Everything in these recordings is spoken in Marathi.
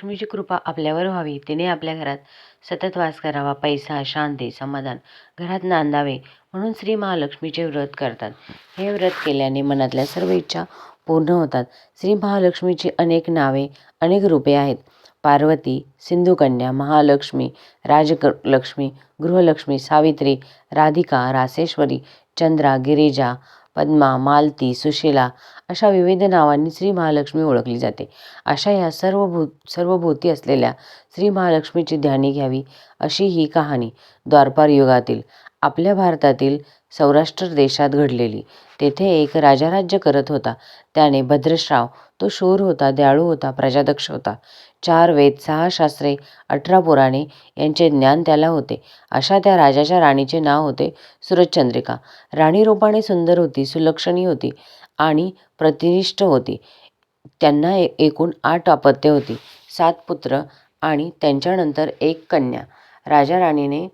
लक्ष्मीची कृपा आपल्यावर व्हावी, तिने आपल्या घरात सतत वास करावा, पैसा, शांती, समाधान घरात नांदावे म्हणून श्री महालक्ष्मीचे व्रत करतात. हे व्रत केल्याने मनातल्या सर्व इच्छा पूर्ण होतात. श्री महालक्ष्मीची अनेक नावे, अनेक रूपे आहेत. पार्वती, सिंधुकन्या, महालक्ष्मी, राजलक्ष्मी, गृहलक्ष्मी, सावित्री, राधिका, रासेश्वरी, चंद्रा, गिरिजा, पद्मा, मालती, सुशीला अशा विविध नावांनी श्री महालक्ष्मी ओळखली जाते. अशा या सर्व भोवती असलेल्या श्री महालक्ष्मीची ध्यानी घ्यावी अशी ही कहाणी द्वापार युगातील आपल्या भारतातील सौराष्ट्र देशात घडलेली. तेथे एक राजा राज्य करत होता. त्याने भद्रश्राव. तो शूर होता, दयाळू होता, प्रजादक्ष होता. 4 वेद, 6 शास्त्रे, 18 पुराणे यांचे ज्ञान त्याला होते. अशा त्या राजाच्या राणीचे नाव होते सुरचंद्रिका. राणी रूपाने सुंदर होती, सुलक्षणी होती आणि प्रतिनिष्ठ होती. त्यांना एकूण 8 अपत्ये होती, 7 पुत्र आणि त्यांच्यानंतर 1 कन्या. राजा राणीने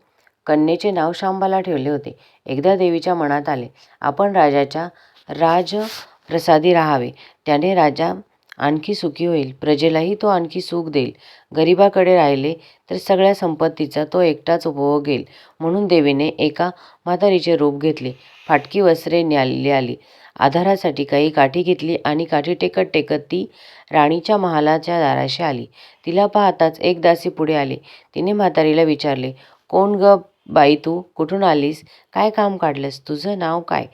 कन्येचे नाव शांबाला ठेवले होते. एकदा देवीच्या मनात आले, आपण राजाच्या राजप्रसादी राहावे. त्याने राजा आणखी सुखी होईल, प्रजेलाही तो आणखी सुख देईल. गरिबाकडे राहिले तर सगळ्या संपत्तीचा तो एकटाच उपभोग घेईल. म्हणून देवीने एका म्हातारीचे रूप घेतले. फाटकी वस्त्रे न्याली, आधारासाठी काही काठी घेतली आणि काठी टेकत टेकत ती राणीच्या महालाच्या दाराशी आली. तिला पाहताच एक दासी पुढे आली. तिने म्हातारीला विचारले, कोण ग बाई तू? कुठून आलीस? काय काम काढलंस? तुझं नाव काय?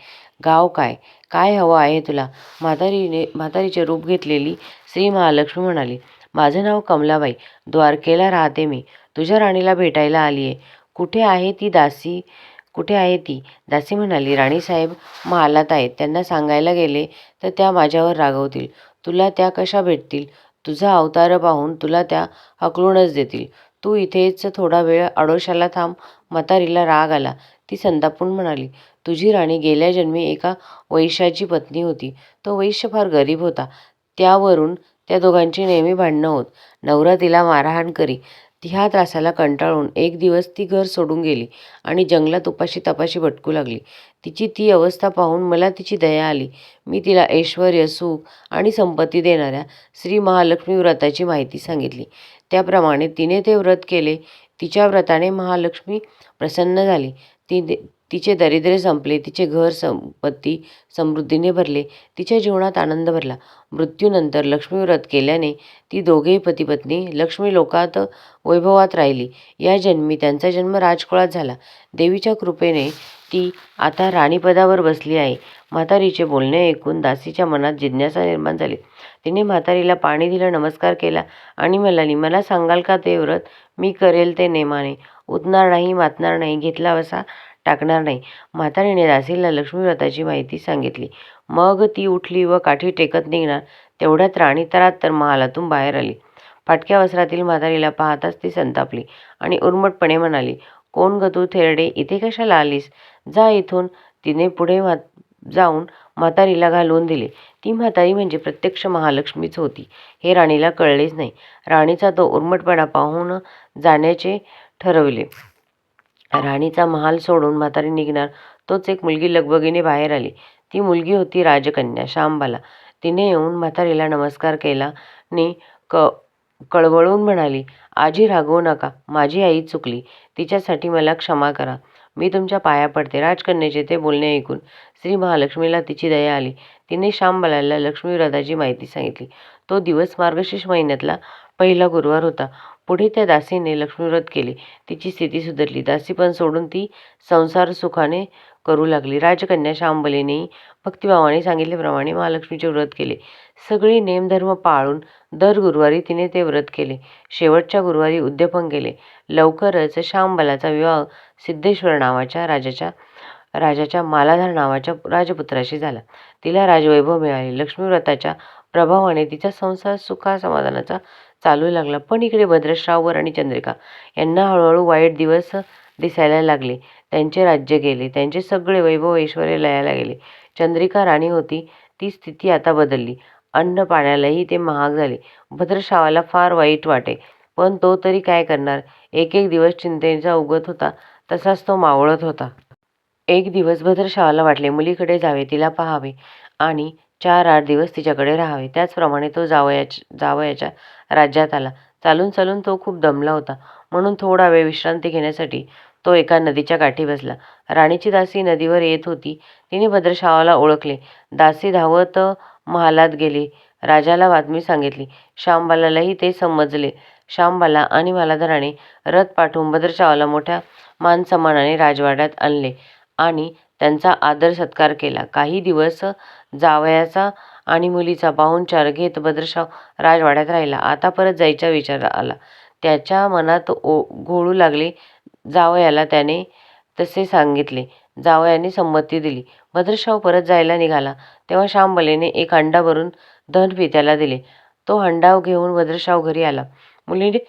गाव काय? काय हवं आहे तुला? म्हातारीचे रूप घेतलेली श्री महालक्ष्मी म्हणाली, माझं नाव कमलाबाई, द्वारकेला राहते मी. तुझ्या राणीला भेटायला आली आहे. कुठे आहे ती दासी? कुठे आहे ती? दासी म्हणाली, राणीसाहेब महालात आहेत. त्यांना सांगायला गेले तर त्या माझ्यावर रागवतील. तुला त्या कशा भेटतील? तुझा अवतार पाहून तुला त्या हकलूनच देतील. तू इथेच थोडा वेळ आडोशाला थांब. म्हातारीला राग आला. ती संतापून म्हणाली, तुझी राणी गेल्या जन्मी एका वैश्याची पत्नी होती. तो वैश्य फार गरीब होता. त्यावरून त्या दोघांची नेहमी भांडणं होत. नवरा तिला मारहाण करी. ह्या त्रासाला कंटाळून एक दिवस ती घर सोडून गेली आणि जंगलात उपाशी तापाशी भटकू लागली. तिची ती अवस्था पाहून मला तिची दया आली. मी तिला ऐश्वर्य, सुख आणि संपत्ती देणाऱ्या श्री महालक्ष्मी व्रताची माहिती सांगितली. त्याप्रमाणे तिने ते व्रत केले. तिच्या व्रताने महालक्ष्मी प्रसन्न झाली. तिचे दारिद्र्य संपले. तिचे घर संपत्ती समृद्धीने भरले. तिच्या जीवनात आनंद भरला. मृत्यूनंतर लक्ष्मी व्रत केल्याने ती दोघेही पती-पत्नी लक्ष्मी लोकात वैभवात राहिली. या जन्मी त्यांचा जन्म राजकुळात झाला. देवीच्या कृपेने ती आता राणीपदावर बसली आहे. म्हातारीचे बोलणे ऐकून दासीच्या मनात जिज्ञासा निर्माण झाली. तिने म्हातारीला पाणी दिलं, नमस्कार केला आणि म्हणाली, मला सांगाल का ते व्रत? मी करेल ते नेमाने. उठणार नाही, मातणार नाही, घेतला वसा टाकणार नाही. म्हातारीने दासीला लक्ष्मी व्रताची माहिती सांगितली. मग ती उठली व काठी टेकत निघणार तेवढ्यात राणी तर महालातून बाहेर आली. फाटक्या वस्त्रातील म्हातारीला पाहताच ती संतापली आणि उर्मटपणे म्हणाली, कोण ग तू थेरडे? इथे कशाला आलीस? जा इथून. तिने पुढे जाऊन म्हातारीला घालवून दिले. ती म्हातारी म्हणजे प्रत्यक्ष महालक्ष्मीच होती. हे राणीला कळलेच नाही. राणीचा तो उर्मटपणा पाहून जाण्याचे ठरवले. राणीचा महाल सोडून म्हातारी निघणार तोच एक मुलगी लगबगीने बाहेर आली. ती मुलगी होती राजकन्या शांबाला. तिने येऊन म्हातारीला नमस्कार केला आणि कळवळून म्हणाली, आजी रागवू नका. माझी आई चुकली. तिच्यासाठी मला क्षमा करा. मी तुमच्या पाया पडते. राजकन्येचे ते बोलणे ऐकून श्री महालक्ष्मीला तिची दया आली. तिने शांबाला लक्ष्मी व्रताची माहिती सांगितली. तो दिवस मार्गशीर्ष महिन्यातला पहिला गुरुवार होता. पुढे त्या दासीने लक्ष्मीव्रत केले. तिची स्थिती सुधारली. दासी पण सोडून ती संसार सुखाने करू लागली. राजकन्या शांबलीनेही भक्तिभावाने सांगितल्याप्रमाणे महालक्ष्मीचे व्रत केले. सगळे नेमधर्म पाळून दर गुरुवारी तिने ते व्रत केले. शेवटच्या गुरुवारी उद्यापन केले. लवकरच शांबलाचा विवाह सिद्धेश्वर नावाच्या राजाच्या मालाधार नावाच्या राजपुत्राशी झाला. तिला राजवैभव मिळाले. लक्ष्मी व्रताच्या प्रभावाने तिचा संसार सुखासमाधानाचा चालू लागला. पण इकडे भद्रश्राव आणि चंद्रिका यांना हळूहळू वाईट दिवस दिसायला लागले. त्यांचे राज्य गेले. त्यांचे सगळे वैभव ऐश्वर्य लयाला गेले. चंद्रिका राणी होती ती स्थिती आता बदलली. अन्न पाण्यालाही ते महाग झाले. भद्रश्रावाला फार वाईट वाटे. पण तो तरी काय करणार? एक एक दिवस चिंतेचा उगत होता तसाच तो मावळत होता. एक दिवस भद्रश्रावाला वाटले मुलीकडे जावे, तिला पाहावे आणि 4-8 दिवस तिच्याकडे राहावे. त्याचप्रमाणे तो जावयाच्या राज्यात आला. चालून चालून तो खूप दमला होता, म्हणून थोडा वेळ विश्रांती घेण्यासाठी तो एका नदीच्या काठी बसला. राणीची दासी नदीवर येत होती. तिने भद्रशावाला ओळखले. दासी धावत महालात गेली. राजाला बातमी सांगितली. शांबालालाही ते समजले. शांबाला आणि मालाधराने रथ पाठवून भद्रशावाला मोठ्या मानसन्मानाने राजवाड्यात आणले आणि त्यांचा आदर सत्कार केला. काही दिवस जावयाचा आणि मुलीचा पाहुणचार घेत भद्रशाव राजवाड्यात राहिला. आता परत जायचा विचार आला. त्याच्या मनात घोळू लागले. जावयाला त्याने तसे सांगितले. जावयाने संमती दिली. भद्रशाव परत जायला निघाला तेव्हा शांबलेने एक हंडा भरून धन त्याला दिले. तो हंडा घेऊन भद्रशाव घरी आला. मुलीने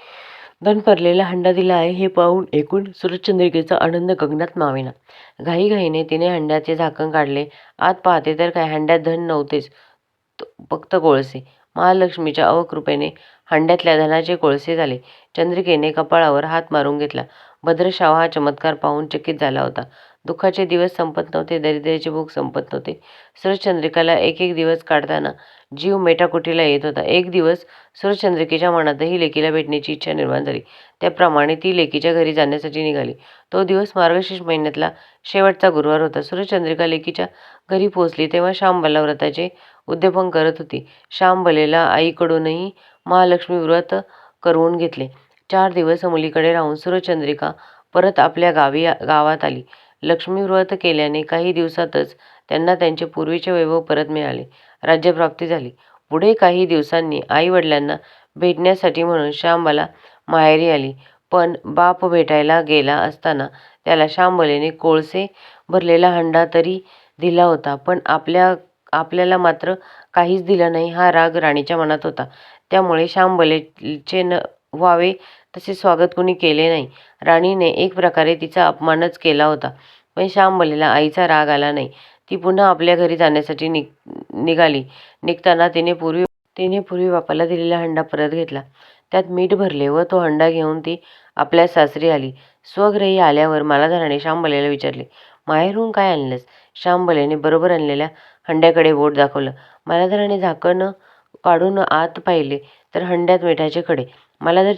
धन भरलेला हंडा दिला आहे हे पाहून एकूण सूरजचंद्रिकेचा आनंद गगनात मावेना. घाईघाईने तिने हंड्याचे झाकण काढले. आत पाहते तर काय, हंड्यात धन नव्हतेच, फक्त कोळसे. महालक्ष्मीच्या अवकृपेने हंड्यातल्या धनाचे कोळसे झाले. चंद्रिकेने कपाळावर हात मारून घेतला. भद्रशाव हा चमत्कार पाहून चकित झाला होता. दुःखाचे दिवस संपत नव्हते, दरिद्राचे भूक संपत नव्हते. सूरजचंद्रिकाला एक एक दिवस काढताना जीव मेटाकुटीला येत होता. एक दिवस सूरजचंद्रिकेच्या मनातही लेकीला भेटण्याची इच्छा निर्माण झाली. त्याप्रमाणे ती लेकीच्या घरी जाण्यासाठी निघाली. तो दिवस मार्गशीर्ष महिन्यातला शेवटचा गुरुवार होता. सूरजचंद्रिका लेकीच्या घरी पोहोचली तेव्हा शांबला व्रताचे उद्यापन करत होती. शांबलेला आईकडूनही महालक्ष्मी व्रत करवून घेतले. 4 दिवस मुलीकडे राहून सूरजचंद्रिका परत आपल्या गावात आली. लक्ष्मी व्रत केल्याने काही दिवसातच त्यांना त्यांचे पूर्वीचे वैभव परत मिळाले. राज्यप्राप्ती झाली. पुढे काही दिवसांनी आई-वडिलांना भेटण्यासाठी म्हणून शांबला माहेरी आली. पण बाप भेटायला गेला असताना त्याला शांबलेने कोळसे भरलेला हंडा तरी दिला होता, पण आपल्याला मात्र काहीच दिलं नाही हा राग राणीच्या मनात होता. त्यामुळे शांबलेचे व्हावे तसे स्वागत कुणी केले नाही. राणीने एक प्रकारे तिचा अपमानच केला होता. पण शांबलेला आईचा राग आला नाही. ती पुन्हा आपल्या घरी जाण्यासाठी निघाली. निघताना तिने पूर्वी बापाला दिलेला हंडा परत घेतला. त्यात मीठ भरले व तो हंडा घेऊन ती आपल्या सासरी आली. स्वगृही आल्यावर मालाधराने शांबलेला विचारले, माहेरून काय आणलंस? शांबलेने बरोबर आणलेल्या हंड्याकडे बोट दाखवलं. मालाधराने झाकण काढून आत पाहिले तर हंड्यात मिठाचे खडे. मालाधर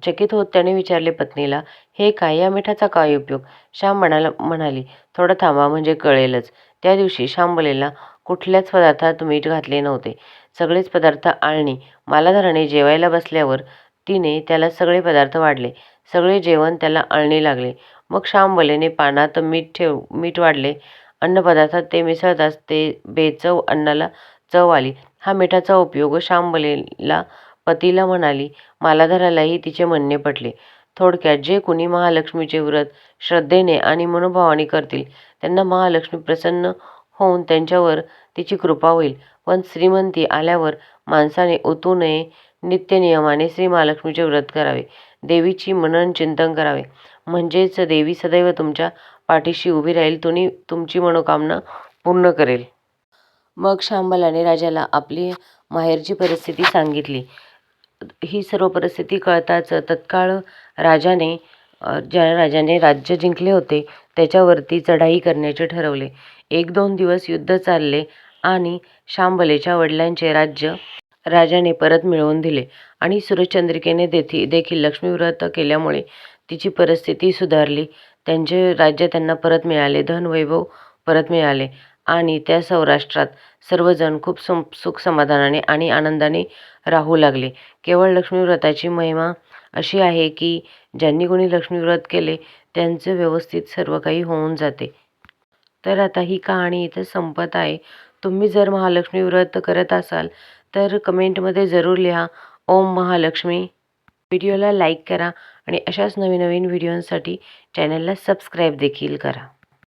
चकित होत त्याने विचारले पत्नीला, हे काय? या मिठाचा काय उपयोग? श्याम म्हणाली, थोडं थांबा म्हणजे कळेलच. त्या दिवशी शांबलेला कुठल्याच पदार्थात मीठ घातले नव्हते. सगळेच पदार्थ आळणी. मालाधराने जेवायला बसल्यावर तिने त्याला सगळे पदार्थ वाढले. सगळे जेवण त्याला आळणी लागले. मग शांबलेने पानात मीठ वाढले. अन्नपदार्थात ते मिसळताच ते बेचव अन्नाला चव आली. हा मिठाचा उपयोग शांबलेला पतीला म्हणाली. मालाधरालाही तिचे म्हणणे पटले. थोडक्यात जे कुणी महालक्ष्मीचे व्रत श्रद्धेने आणि मनोभावाने करतील त्यांना महालक्ष्मी प्रसन्न होऊन त्यांच्यावर तिची कृपा होईल. पण श्रीमंती आल्यावर माणसाने ओतू नये. नित्यनियमाने श्री महालक्ष्मीचे व्रत करावे. देवीची मनन चिंतन करावे. म्हणजेच देवी सदैव तुमच्या पाठीशी उभी राहील, तुमची मनोकामना पूर्ण करेल. मग शांबलाने राजाला आपली माहेरची परिस्थिती सांगितली. ही सर्व परिस्थिती कळताच तत्काळ ज्या राजाने राज्य जिंकले होते त्याच्यावरती चढाई करण्याचे ठरवले. 1-2 दिवस युद्ध चालले आणि शांबलेच्या वडिलांचे राज्य राजाने परत मिळवून दिले आणि सूरजचंद्रिकेने देखील लक्ष्मीव्रत केल्यामुळे तिची परिस्थिती सुधारली. त्यांचे राज्य त्यांना परत मिळाले. धन वैभव परत मिळाले आणि त्या सौराष्ट्रात सर्वजण खूप सुख समाधानाने आणि आनंदाने राहू लागले. केवळ लक्ष्मीव्रताची महिमा अशी आहे की ज्यांनी कोणी लक्ष्मीव्रत केले त्यांचं व्यवस्थित सर्व काही होऊन जाते. तर आता ही कहाणी इथं संपत आहे. तुम्ही जर महालक्ष्मी व्रत करत असाल तर कमेंटमध्ये जरूर लिहा ओम महालक्ष्मी. व्हिडिओला लाईक करा आणि अशाच नवीन नवीन व्हिडिओंसाठी चॅनलला सबस्क्राईब देखील करा.